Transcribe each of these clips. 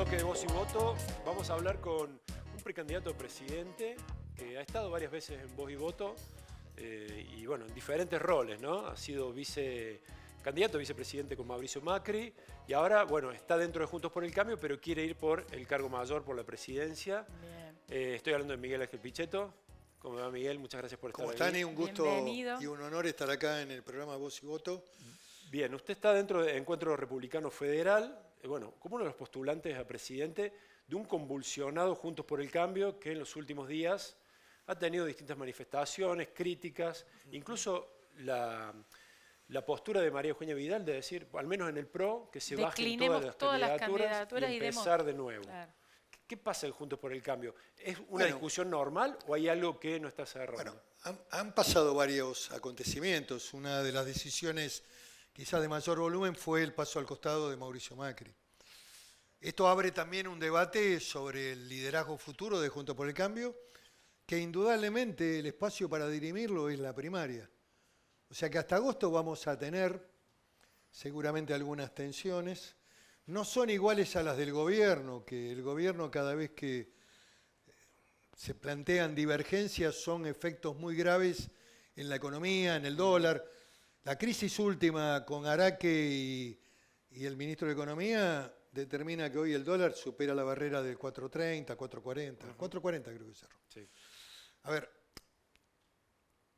bloque de Voz y Voto vamos a hablar con un precandidato a presidente que ha estado varias veces en Voz y Voto y bueno, en diferentes roles, ¿no? Ha sido candidato a vicepresidente con Mauricio Macri y ahora, bueno, está dentro de Juntos por el Cambio, pero quiere ir por el cargo mayor, por la presidencia. Estoy hablando de Miguel Ángel Pichetto. ¿Cómo va, Miguel? Muchas gracias por estar ¿Cómo están? aquí. Un gusto Bienvenido. y un honor estar acá en el programa Voz y Voto. Bien, usted está dentro de Encuentro Republicano Federal, bueno, como uno de los postulantes a presidente de un convulsionado Juntos por el Cambio que en los últimos días ha tenido distintas manifestaciones, críticas, incluso la postura de María Eugenia Vidal de decir, al menos en el PRO, que se bajen todas las candidaturas y empezar de nuevo. Claro. ¿Qué pasa en Juntos por el Cambio? ¿Es una discusión normal o hay algo que no está cerrando? Bueno, han pasado varios acontecimientos. Una de las decisiones quizás de mayor volumen fue el paso al costado de Mauricio Macri. Esto abre también un debate sobre el liderazgo futuro de Juntos por el Cambio, que indudablemente el espacio para dirimirlo es la primaria. O sea que hasta agosto vamos a tener seguramente algunas tensiones. No son iguales a las del gobierno, que el gobierno cada vez que se plantean divergencias son efectos muy graves en la economía, en el dólar. La crisis última con Araque y el ministro de Economía determina que hoy el dólar supera la barrera del 4.30, 4.40, 4.40 creo que cerró. Sí. A ver,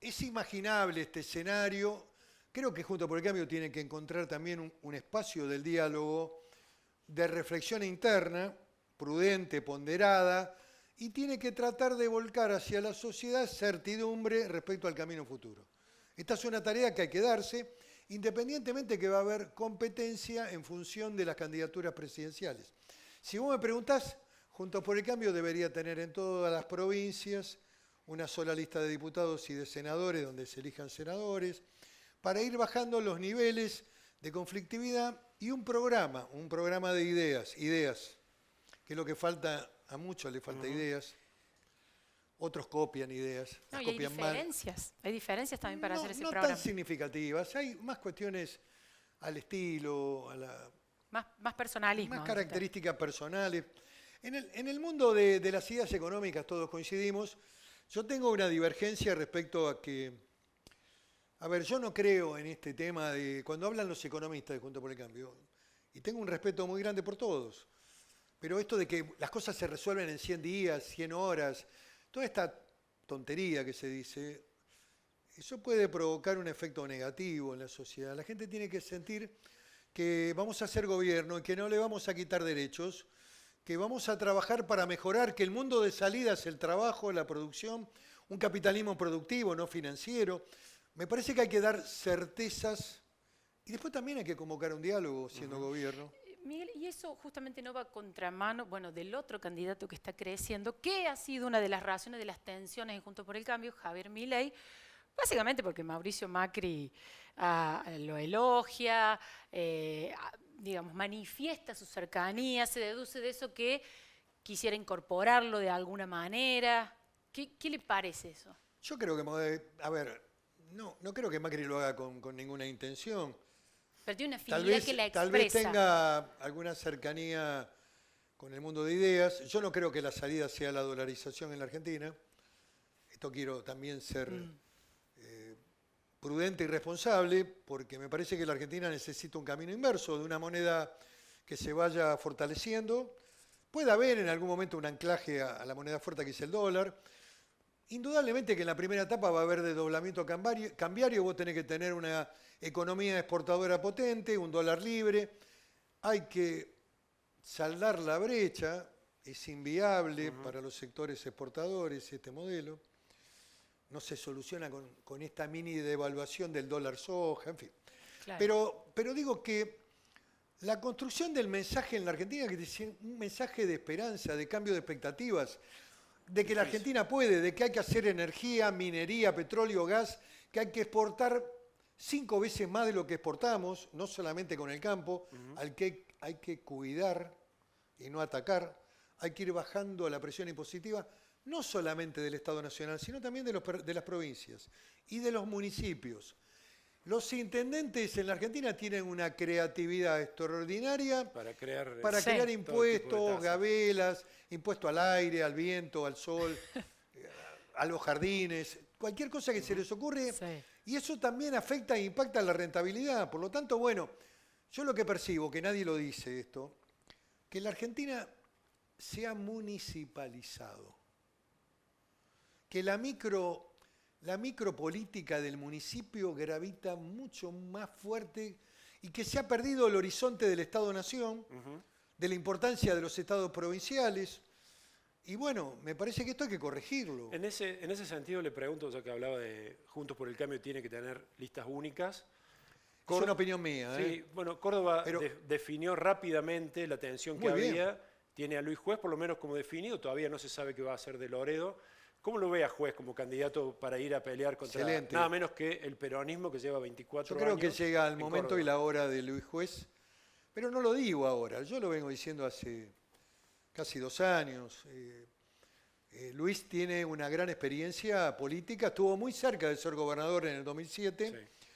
es imaginable este escenario. Creo que Juntos por el Cambio tiene que encontrar también un espacio del diálogo, de reflexión interna, prudente, ponderada, y tiene que tratar de volcar hacia la sociedad certidumbre respecto al camino futuro. Esta es una tarea que hay que darse, independientemente que va a haber competencia en función de las candidaturas presidenciales. Si vos me preguntás, Juntos por el Cambio debería tener en todas las provincias una sola lista de diputados y de senadores donde se elijan senadores, para ir bajando los niveles de conflictividad y un programa de ideas, que es lo que falta, a muchos les falta ideas, otros copian ideas, no, y copian hay diferencias también para hacer ese programa. No tan significativas, hay más cuestiones al estilo, más personalismo. Más características personales. En el mundo de las ideas económicas todos coincidimos. Yo tengo una divergencia respecto a que... A ver, yo no creo en este tema de... Cuando hablan los economistas de Juntos por el Cambio, y tengo un respeto muy grande por todos, pero esto de que las cosas se resuelven en 100 días, 100 horas, toda esta tontería que se dice, eso puede provocar un efecto negativo en la sociedad. La gente tiene que sentir que vamos a hacer gobierno y que no le vamos a quitar derechos, que vamos a trabajar para mejorar, que el mundo de salida es el trabajo, la producción, un capitalismo productivo, no financiero. Me parece que hay que dar certezas y después también hay que convocar un diálogo siendo gobierno. Miguel, y eso justamente no va a contramano, bueno, del otro candidato que está creciendo, que ha sido una de las razones de las tensiones en Juntos por el Cambio, Javier Milei, básicamente porque Mauricio Macri lo elogia, digamos, manifiesta su cercanía, se deduce de eso que quisiera incorporarlo de alguna manera. ¿Qué le parece eso? Yo creo que, a ver, no creo que Macri lo haga con ninguna intención. Pero tiene una afinidad que la expresa. Tal vez tenga alguna cercanía con el mundo de ideas. Yo no creo que la salida sea la dolarización en la Argentina. Esto quiero también ser prudente y responsable, porque me parece que la Argentina necesita un camino inverso, de una moneda que se vaya fortaleciendo. Puede haber en algún momento un anclaje a la moneda fuerte que es el dólar. Indudablemente que en la primera etapa va a haber desdoblamiento cambiario, vos tenés que tener una economía exportadora potente, un dólar libre, hay que saldar la brecha, es inviable para los sectores exportadores este modelo, no se soluciona con esta mini devaluación del dólar soja, en fin. Claro. Pero digo que la construcción del mensaje en la Argentina, que es un mensaje de esperanza, de cambio de expectativas, de que la Argentina puede, de que hay que hacer energía, minería, petróleo, gas, que hay que exportar 5 veces más de lo que exportamos, no solamente con el campo, al que hay que cuidar y no atacar, hay que ir bajando la presión impositiva, no solamente del Estado Nacional, sino también de las provincias y de los municipios. Los intendentes en la Argentina tienen una creatividad extraordinaria Para crear, para Sí. crear todo tipo de impuestos, tasas. gabelas, impuesto al aire, al viento, al sol, a los jardines, cualquier cosa que se les ocurre. Sí. Y eso también afecta e impacta la rentabilidad. Por lo tanto, bueno, yo lo que percibo, que nadie lo dice esto, que la Argentina se ha municipalizado. Que la micropolítica del municipio gravita mucho más fuerte y que se ha perdido el horizonte del Estado-Nación, de la importancia de los estados provinciales. Y bueno, me parece que esto hay que corregirlo. En ese sentido le pregunto, ya que hablaba de Juntos por el Cambio tiene que tener listas únicas. Es una opinión mía. Sí, bueno, Córdoba Pero- definió rápidamente la tensión que Muy bien. había. Tiene a Luis Juez por lo menos como definido, todavía no se sabe qué va a hacer de Loredo. ¿Cómo lo ve a Juez como candidato para ir a pelear contra Excelente. nada menos que el peronismo que lleva 24 Yo creo años? que llega el en momento Córdoba? y la hora de Luis Juez, pero no lo digo ahora, yo lo vengo diciendo hace casi 2 años. Luis tiene una gran experiencia política, estuvo muy cerca de ser gobernador en el 2007, Sí.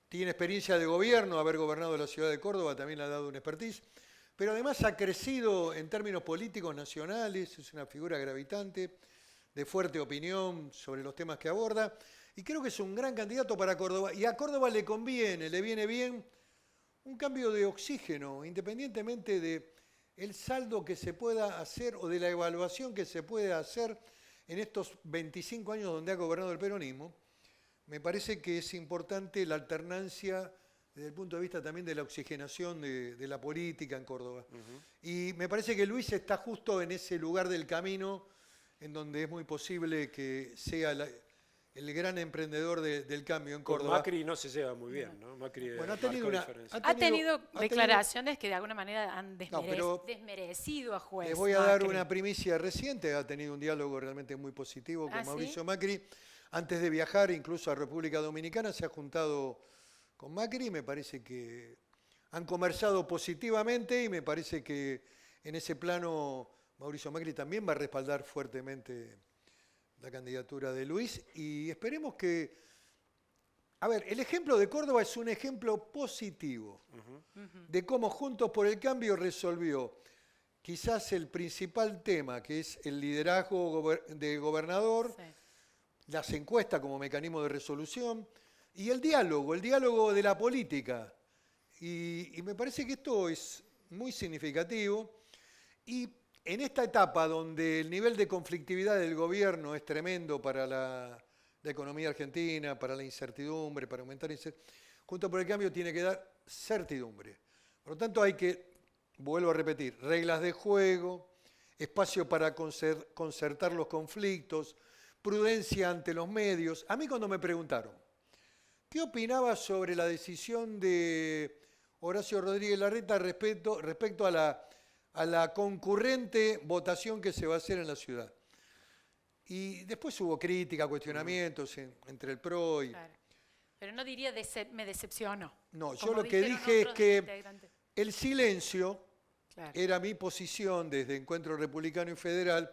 tiene experiencia de gobierno, haber gobernado la ciudad de Córdoba también le ha dado una expertise, pero además ha crecido en términos políticos nacionales, es una figura gravitante, de fuerte opinión sobre los temas que aborda, y creo que es un gran candidato para Córdoba, y a Córdoba le conviene, le viene bien un cambio de oxígeno, independientemente de el saldo que se pueda hacer o de la evaluación que se puede hacer en estos 25 años donde ha gobernado el peronismo. Me parece que es importante la alternancia desde el punto de vista también de la oxigenación de la política en Córdoba. Y me parece que Luis está justo en ese lugar del camino en donde es muy posible que sea el gran emprendedor del cambio en Con Córdoba. Macri no se lleva muy bien, ¿no? Macri Bueno, ha tenido marcó una- diferencia. Ha tenido ha tenido- declaraciones que de alguna manera han No, pero desmerecido a Juez. Les voy a dar Macri. una primicia reciente, ha tenido un diálogo realmente muy positivo con ¿Ah, sí? Mauricio Macri. Antes de viajar incluso a República Dominicana se ha juntado con Macri y me parece que han conversado positivamente y me parece que en ese plano Mauricio Macri también va a respaldar fuertemente la candidatura de Luis y esperemos que... A ver, el ejemplo de Córdoba es un ejemplo positivo de cómo Juntos por el Cambio resolvió quizás el principal tema, que es el liderazgo de gobernador, Sí. las encuestas como mecanismo de resolución, y el diálogo de la política. Y me parece que esto es muy significativo. Y en esta etapa donde el nivel de conflictividad del gobierno es tremendo para la economía argentina, para la incertidumbre, para aumentar Juntos por el Cambio tiene que dar certidumbre. Por lo tanto hay que, vuelvo a repetir, reglas de juego, espacio para concertar los conflictos, prudencia ante los medios. A mí cuando me preguntaron, ¿qué opinaba sobre la decisión de Horacio Rodríguez Larreta respecto a la concurrente votación que se va a hacer en la ciudad? Y después hubo crítica, cuestionamientos entre el PRO y... Claro. Pero no diría me decepcionó. No, yo como lo que dijeron dije es otros que integrantes. el silencio Claro. era mi posición desde Encuentro Republicano y Federal,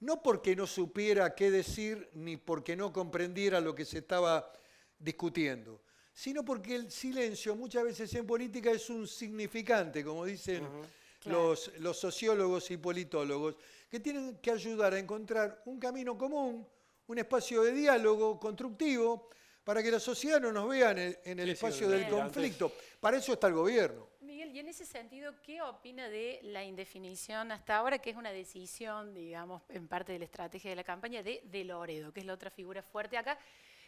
no porque no supiera qué decir ni porque no comprendiera lo que se estaba discutiendo, sino porque el silencio muchas veces en política es un significante, como dicen Claro. los sociólogos y politólogos, que tienen que ayudar a encontrar un camino común, un espacio de diálogo constructivo, para que la sociedad no nos vea en el Sí, espacio sí, del antes- conflicto. Para eso está el gobierno. Miguel, y en ese sentido, ¿qué opina de la indefinición hasta ahora, que es una decisión, digamos, en parte de la estrategia de la campaña de Loredo, que es la otra figura fuerte acá?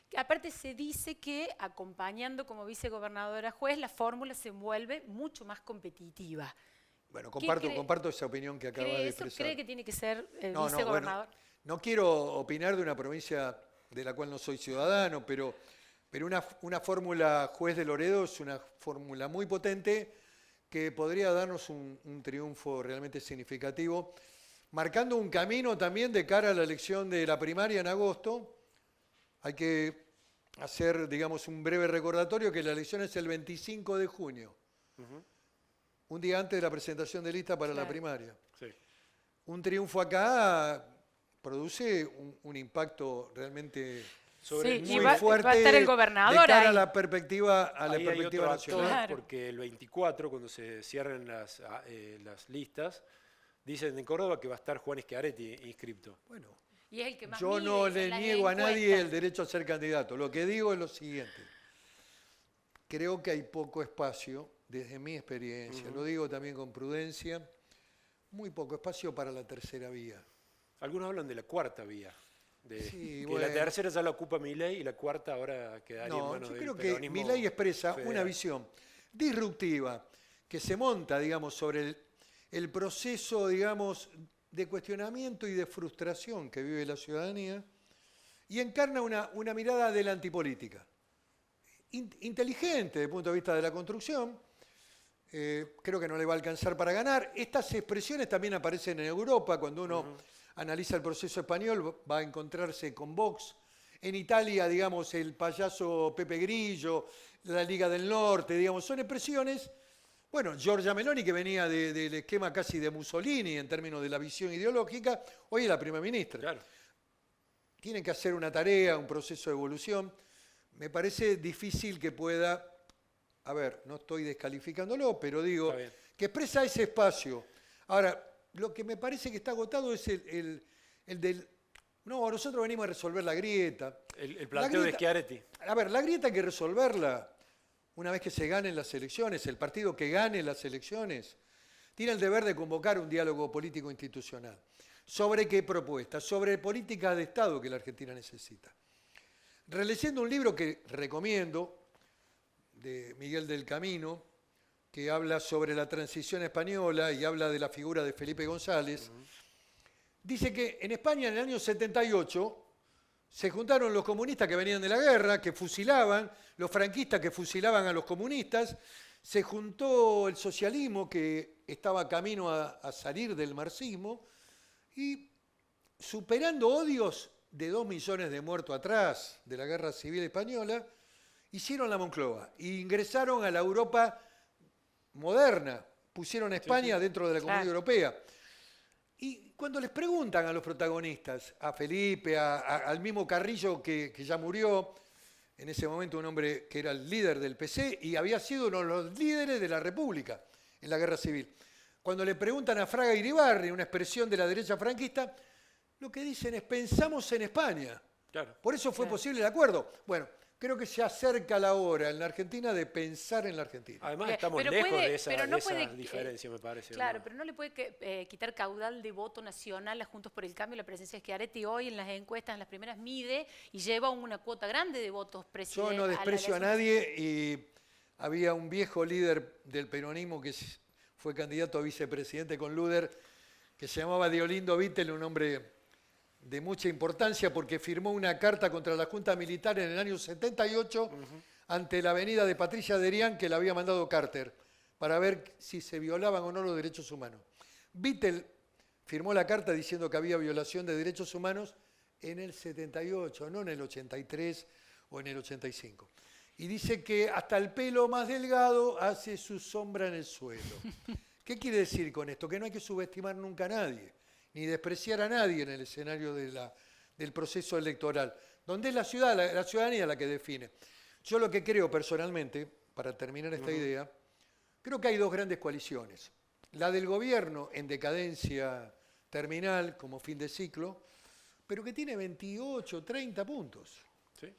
Que aparte se dice que acompañando como vicegobernadora Juez, la fórmula se vuelve mucho más competitiva. Bueno, ¿Qué comparto esa opinión que acaba ¿Cree de eso? expresar. ¿Cree que tiene que ser No, vicegobernador? no quiero opinar de una provincia de la cual no soy ciudadano, pero una fórmula Juez de Loredo es una fórmula muy potente que podría darnos un triunfo realmente significativo, marcando un camino también de cara a la elección de la primaria en agosto. Hay que hacer, digamos, un breve recordatorio que la elección es el 25 de junio, un día antes de la presentación de lista para la Claro. primaria. Sí. Un triunfo acá produce un impacto realmente Sobre Sí, y muy va fuerte a estar el de gobernador cara a ahí. la perspectiva, Ahí hay otro actor, nacional. Claro. porque el 24, cuando se cierren las listas, dicen en Córdoba que va a estar Juan Schiaretti inscripto. Bueno, Y es el que más yo mide no en le las niego a nadie el encuestas. derecho a ser candidato. Lo que digo es lo siguiente. Creo que hay poco espacio, desde mi experiencia, lo digo también con prudencia, muy poco espacio para la tercera vía. Algunos hablan de la cuarta vía. Sí, Que bueno. la tercera ya la ocupa Milei y la cuarta ahora quedaría en No, manos yo del creo que peronismo Milei expresa una federal. visión disruptiva que se monta, digamos, sobre el proceso, digamos, de cuestionamiento y de frustración que vive la ciudadanía y encarna una mirada de la antipolítica. Inteligente desde el punto de vista de la construcción, creo que no le va a alcanzar para ganar. Estas expresiones también aparecen en Europa, cuando uno analiza el proceso español va a encontrarse con Vox. En Italia, digamos, el payaso Pepe Grillo, la Liga del Norte, digamos, son expresiones. Bueno, Giorgia Meloni, que venía del esquema casi de Mussolini en términos de la visión ideológica, hoy es la primera ministra. Claro. Tienen que hacer una tarea, un proceso de evolución. Me parece difícil que pueda, a ver, no estoy descalificándolo, pero digo, Está bien. que expresa ese espacio. Ahora, lo que me parece que está agotado es el del, no, nosotros venimos a resolver la grieta. El planteo de Schiaretti. A ver, la grieta hay que resolverla una vez que se ganen las elecciones. El partido que gane las elecciones tiene el deber de convocar un diálogo político institucional. ¿Sobre qué propuestas? Sobre políticas de Estado que la Argentina necesita. Releyendo un libro que recomiendo, de Miguel del Camino, que habla sobre la transición española y habla de la figura de Felipe González, dice que en España en el año 78 se juntaron los comunistas que venían de la guerra, que fusilaban, los franquistas que fusilaban a los comunistas, se juntó el socialismo que estaba camino a salir del marxismo y superando odios de 2 millones de muertos atrás de la Guerra Civil Española, hicieron la Moncloa e ingresaron a la Europa moderna, pusieron a España dentro de la Comunidad Europea. Y cuando les preguntan a los protagonistas, a Felipe, al mismo Carrillo que ya murió, en ese momento un hombre que era el líder del PC y había sido uno de los líderes de la República en la Guerra Civil. Cuando le preguntan a Fraga Iribarri, una expresión de la derecha franquista, lo que dicen es pensamos en España. Claro. Por eso fue posible el acuerdo. Bueno, creo que se acerca la hora en la Argentina de pensar en la Argentina. Además Bien, estamos pero lejos puede- de esa, pero no de esa puede, diferencia, me parece. Claro, ¿no? pero no le puede quitar caudal de voto nacional a Juntos por el Cambio. La presencia de Schiaretti hoy en las encuestas, en las primeras, mide y lleva una cuota grande de votos Yo presidentes. no desprecio a nadie y había un viejo líder del peronismo que fue candidato a vicepresidente con Luder, que se llamaba Diolindo Vittel, un hombre de mucha importancia porque firmó una carta contra la Junta Militar en el año 78 ante la avenida de Patricia Derian que la había mandado Carter para ver si se violaban o no los derechos humanos. Vittel firmó la carta diciendo que había violación de derechos humanos en el 78, no en el 83 o en el 85. Y dice que hasta el pelo más delgado hace su sombra en el suelo. ¿Qué quiere decir con esto? Que no hay que subestimar nunca a nadie, ni despreciar a nadie en el escenario del proceso electoral, donde es la ciudadanía la que define. Yo lo que creo personalmente, para terminar esta idea, creo que hay 2 grandes coaliciones. La del gobierno en decadencia terminal, como fin de ciclo, pero que tiene 28, 30 puntos. ¿Sí?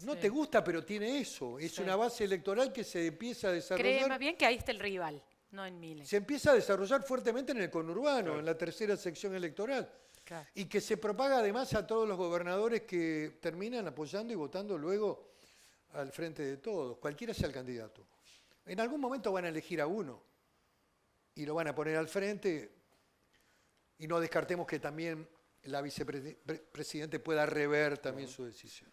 No te gusta, pero tiene eso. Es una base electoral que se empieza a Cree desarrollar. más bien que ahí está el rival, no en Milei. Se empieza a desarrollar fuertemente en el conurbano, en la tercera sección electoral. Claro. Y que se propaga además a todos los gobernadores que terminan apoyando y votando luego al frente de todos, cualquiera sea el candidato. En algún momento van a elegir a uno y lo van a poner al frente y no descartemos que también la vicepresidente pueda rever también su decisión.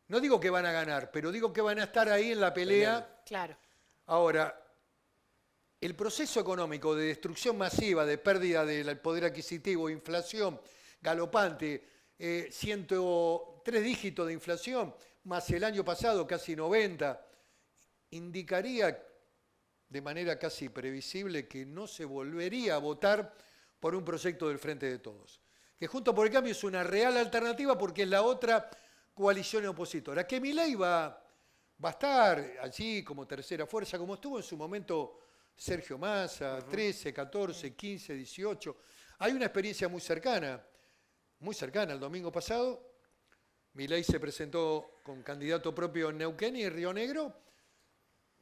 No digo que van a ganar, pero digo que van a estar ahí en la pelea. Claro. Ahora, el proceso económico de destrucción masiva, de pérdida del poder adquisitivo, inflación galopante, 103 dígitos de inflación, más el año pasado casi 90, indicaría de manera casi previsible que no se volvería a votar por un proyecto del Frente de Todos. que Juntos por el Cambio es una real alternativa porque es la otra coalición opositora. Que Milei va a estar allí como tercera fuerza, como estuvo en su momento Sergio Massa, 13, 14, 15, 18. Hay una experiencia muy cercana. El domingo pasado, Milei se presentó con candidato propio en Neuquén y en Río Negro.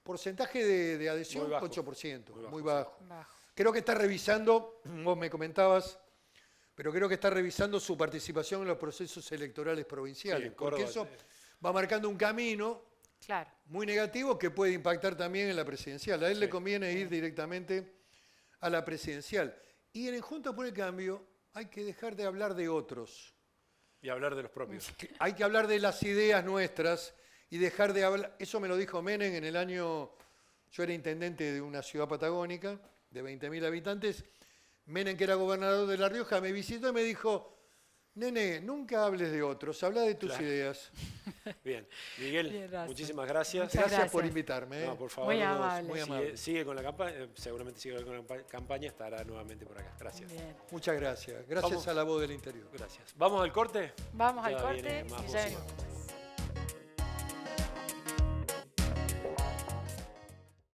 Porcentaje de adhesión, Muy bajo. 8%, muy bajo. Bajo. Creo que está revisando, vos me comentabas, pero creo que está revisando su participación en los procesos electorales provinciales, Sí, en porque Córdoba, eso va marcando un camino Claro. muy negativo que puede impactar también en la presidencial. A él le Sí. conviene ir directamente a la presidencial. Y en el Juntos por el Cambio hay que dejar de hablar de otros. Y hablar de los propios. Hay que hablar de las ideas nuestras y dejar de hablar. Eso me lo dijo Menem en el año. Yo era intendente de una ciudad patagónica de 20.000 habitantes. Menem, que era gobernador de La Rioja, me visitó y me dijo: Nene, nunca hables de otros, habla de tus Claro. ideas. Bien, Miguel, Tiene razón. muchísimas gracias. Muchas Gracias por gracias. invitarme. No, por favor, Muy vos, amable. Muy amable. sigue con la campaña, seguramente sigue con la campaña, estará nuevamente por acá. Gracias. Bien. Muchas gracias. Gracias Vamos. a la voz del interior. Gracias. ¿Vamos al corte? Vamos al Ya corte viene más y ya música. venimos.